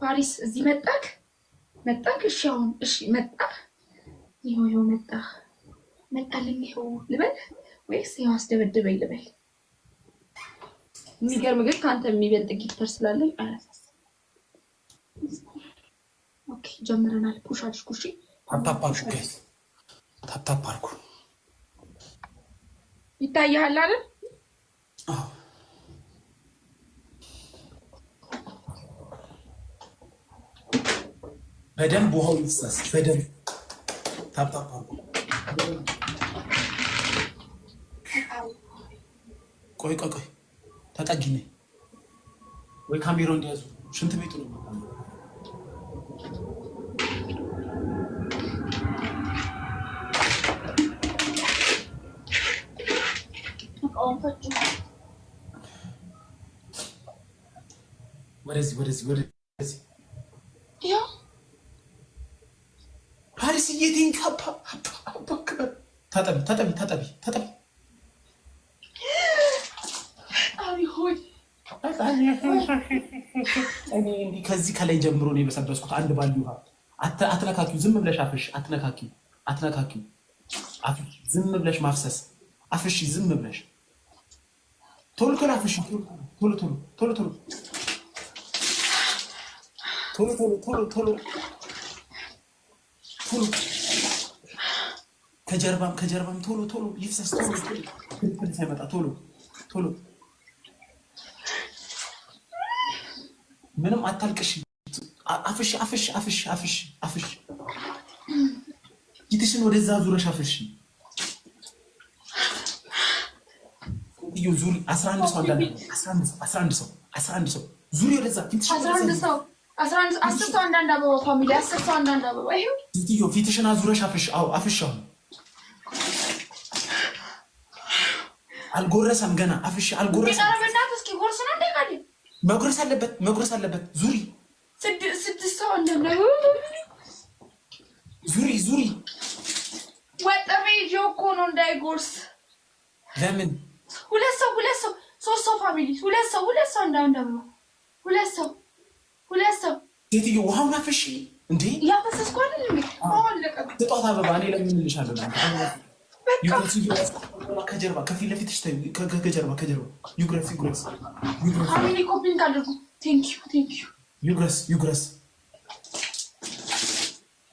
ፓሪስ እዚህ መጣክ እሺ አሁን እሺ ይኸው መጣልኝ ይኸው ልበል ወይስ ይኸው አስደበደበኝ ልበል? የሚገርም ግን ከአንተ የሚበልጥ ጊፍተር ስላለኝ አላሳስብም። ኦኬ ጀምረናል። ፑሽ አድርጉ እሺ። ታፕ አድርጉ። ይታያል አይደል? አዎ በደንብ ውሃው ይፍሰስ። በደንብ ታፕ አድርጉ። ቆይ ተጠጊኝ ወይ ካሜራውን እንዲያዙ ሽንት ቤቱ ነው። ወደዚህ ያ ፓሪስ እየተንካፓ ታጠቢ እኔ እንዲህ ከዚህ ከላይ ጀምሮ ነው የበሰበስኩት። አንድ ባልዲ ውሃ አትነካኪው። ዝም ብለሽ አፍሽ አትነካኪው። አፍሽ ዝም ብለሽ ማፍሰስ አፍሽ ዝም ብለሽ ቶሎ አፍሽ ቶሎ ከጀርባም ቶሎ ይፍሰስ። ቶሎ ሳይመጣ ቶሎ ምንም አታልቅሽ። አፍሽ ፊትሽን ወደዛ ዙረሽ አፍሽ። ዙሪ 11 ሰው ዙሪ ወደዛ ፊትሽን 11 ሰው 10 ሰው አንዳንድ አበባ ፋሚሊ 10 ሰው አንዳንድ አበባ ይሄው ሴትዮ ፊትሽን አዙረሽ አፍሽ። አፍሽ አልጎረሰም ገና አፍሽ አልጎረሰም። መጉረስ አለበት። ዙሪ 6 ሰው አንዳንድ ዙሪ ወጠቤ ጆኮ ነው እንዳይጎርስ። ለምን 2 ሰው 3 ሰው ፋሚሊ 2 ሰው አንዳንድ አበባ 2 ሰው ሴትዮ ውሃውን አፍሽ እንዴ ያፈሰስኩ አይደል እንዴ? አሁን ለቀቅ ጥጧት አበባ እኔ ለምን ልልሻለሁ? ከጀርባ ከፊት ለፊትሽ ከጀርባ ዩግረስ ፋሚሊ ኮፒንግ አድርጉ። ቴንክ ዩ ዩግረስ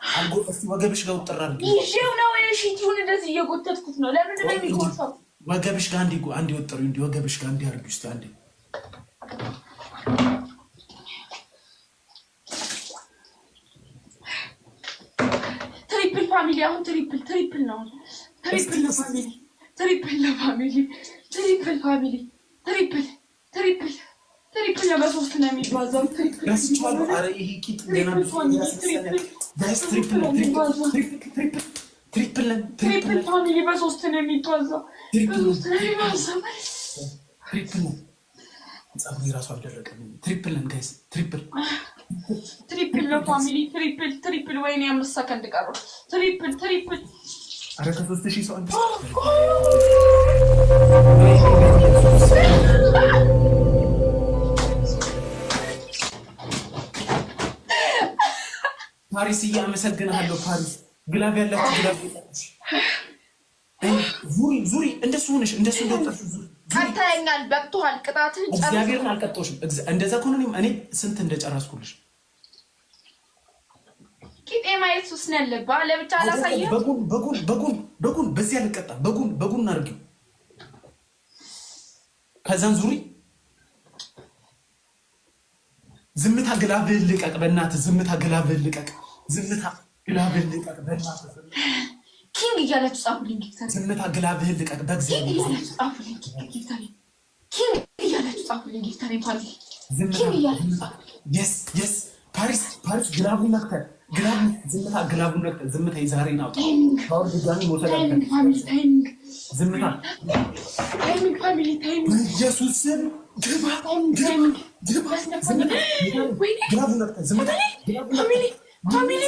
አልጎረስ ወገብሽ ጋር ወጥራ አድርጊ። ይሄው ነው እሺቲውን እንደዚህ እየጎተትኩት ነው። ለምን ነው የሚጎርሰው? ወገብሽ ጋር አንዴ ወጥሩ እንዴ ወገብሽ ጋር አንዴ አድርጊ ውስጥ አንዴ ትሪፕል ፋሚሊ አሁን ትሪፕል ነው። ትሪፕል በሶስት ነው የሚባዛው። ትሪፕል ፋሚሊ በሶስት ነው የሚባዛው። ትሪፕል ነው ፋሚሊ ትሪፕል ወይኔ 5 ሰከንድ ቀረው። ትሪፕል አረ ከ3000 ሰው አንድ ፓሪስ እያመሰግናለሁ። ፓሪስ ግላብ ያላችሁ ግላብ ዙሪ እንደሱ ሆነሽ እንደሱ እንደወጣሽ ዙሪ ቀጣኛል። በቅቷል። ቅጣትን ጨርሰሽ እግዚአብሔርን አልቀጣሁሽም። እንደዛ ከሆነ እኔ ስንት እንደጨረስኩልሽ ቂጤ ማየት ሱስ ነው ያለብህ። ለብቻ አላሳየም። በጉን በዚህ አልቀጣ። በጉን አድርጊው። ከዛን ዙሪ ዝምታ ግላብህን ልቀቅ። በእናትህ ዝምታ ግላብህን ልቀቅ። በእናትህ ኪንግ እያላችሁ ጻፉልኝ። ጊፍተር ዝምታ ግላብህን ልቀቅ። በእግዚአብሔር ጻፉልኝ። ጊፍተር ኪንግ እያላችሁ ጻፉልኝ። ጊፍተር ፓሪስ ኪንግ እያላችሁ የስ ፓሪስ ግላቡን ነክተህ ዝምታ ግላቡን ነክተህ ዝምታ የዛሬ ነው። ታውር ድጋሚ ሞተላ ዝምታ ፋሚሊ ኢየሱስ ስም ግባ ግላቡን ነክተህ ዝምታ ፋሚሊ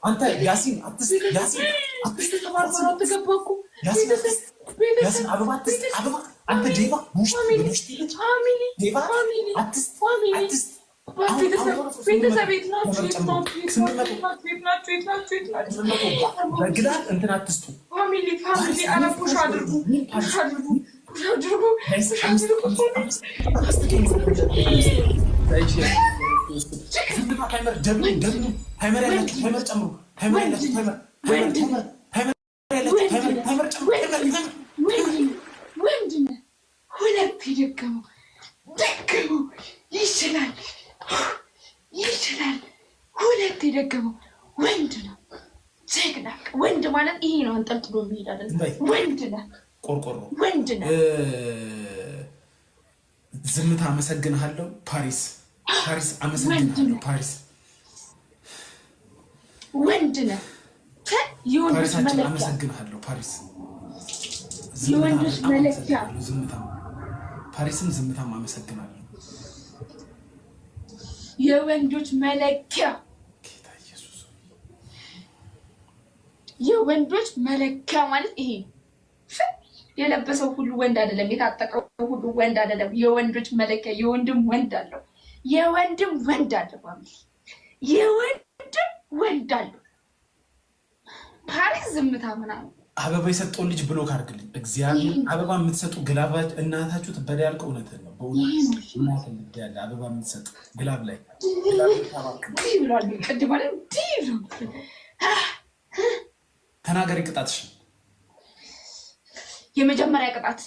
አንተ ያሲን አትስጥ። ያሲን አበባ አንተ ዴቫ ፋሚሊ ዴቫ ቤተሰብ የት ናችሁ? በግላብ እንትን አትስጡ። ፋሚሊ ኧረ ፑሽ አድርጉ። ወንድነህ ሁለት ደገመው ይችላል ሁለት የደገመው ወንድ ነው። ጀግና ወንድ ማለት ይሄ ነው። አንጠልጥሎ የሚሄድ አይደለም። ወንድ ነህ። ቆርቆሮ ወንድ ነህ። ዝምታ አመሰግንሃለሁ። ፓሪስ አመሰግንሃለሁ። ፓሪስ ወንድ ነህ። የወንዶች መለኪያ አመሰግንሃለሁ። ፓሪስ የወንዶች መለኪያ ፓሪስም ዝምታም አመሰግናለሁ። የወንዶች መለኪያ የወንዶች መለኪያ ማለት ይሄ የለበሰው ሁሉ ወንድ አይደለም። የታጠቀው ሁሉ ወንድ አይደለም። የወንዶች መለኪያ የወንድም ወንድ አለው። የወንድም ወንድ አለው። የወንድም ወንድ አለው። ፓሪስ ዝምታ ምናምን አበባ የሰጠውን ልጅ ብሎክ አድርግልኝ። እግዚአብሔር አበባ የምትሰጡ ግላባት እናታችሁ ትበዳ ያልከው እውነትን ነው። በእውነት እናት ያለ አበባ የምትሰጡ ግላብ ላይ ብሏል። ቅድም ማለት ተናገሪ ቅጣትሽ። የመጀመሪያ ቅጣት